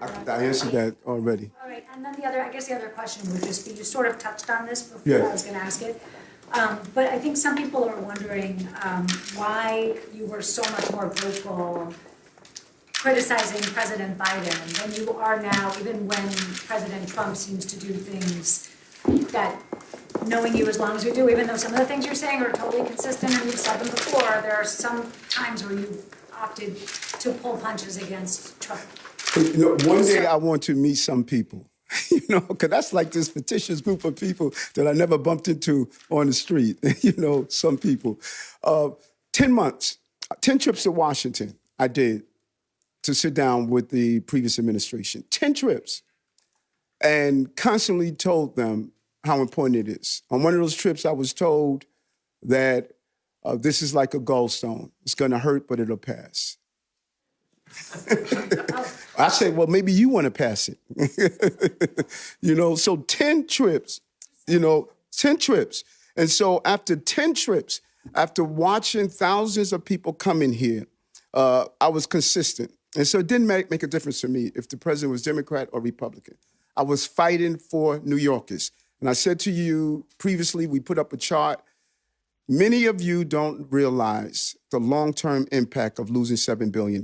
I answered that already. All right, and then I guess the other question would just be, you sort of touched on this before Yeah. I was gonna ask it. But I think some people are wondering why you were so much more vocal criticizing President Biden than you are now, even when President Trump seems to do things that, knowing you as long as you do, even though some of the things you're saying are totally consistent and you've said them before, there are some times where you've opted to pull punches against Trump. You know, one day I want to meet some people, you know, because that's like this fictitious group of people that I never bumped into on the street, you know, some people. 10 months, 10 trips to Washington I did to sit down with the previous administration. 10 trips. And constantly told them how important it is. On one of those trips, I was told that this is like a gallstone. It's going to hurt, but it'll pass. I said, well, maybe you want to pass it. You know, so 10 trips, you know, 10 trips. And so after 10 trips, after watching thousands of people come in here, I was consistent. And so it didn't make a difference to me if the president was Democrat or Republican. I was fighting for New Yorkers. And I said to you previously, we put up a chart. Many of you don't realize the long-term impact of losing $7 billion.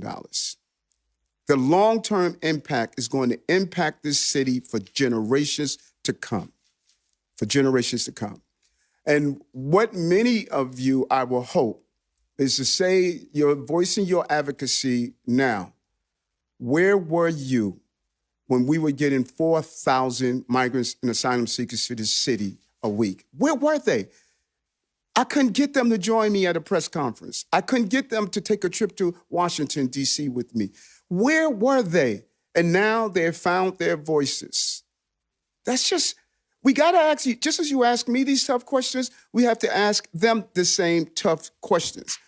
The long-term impact is going to impact this city for generations to come, for generations to come. And what many of you, I will hope, is to say you're voicing your advocacy now. Where were you when we were getting 4,000 migrants and asylum seekers to this city a week? Where were they? I couldn't get them to join me at a press conference. I couldn't get them to take a trip to Washington, D.C. with me. Where were they? And now they have found their voices. That's just, we got to ask you, just as you ask me these tough questions, we have to ask them the same tough questions.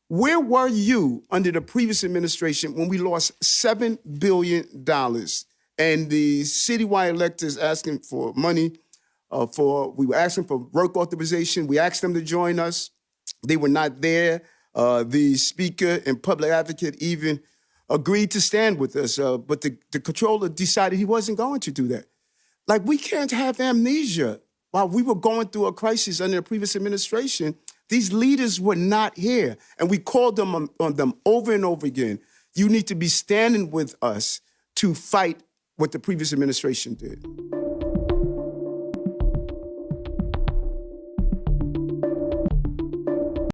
Where were you under the previous administration when we lost $7 billion and the citywide electors asking for money we were asking for work authorization. We asked them to join us. They were not there. The speaker and public advocate even agreed to stand with us, but the controller decided he wasn't going to do that. Like, we can't have amnesia. While we were going through a crisis under the previous administration, these leaders were not here. And we called them on them over and over again. You need to be standing with us to fight what the previous administration did.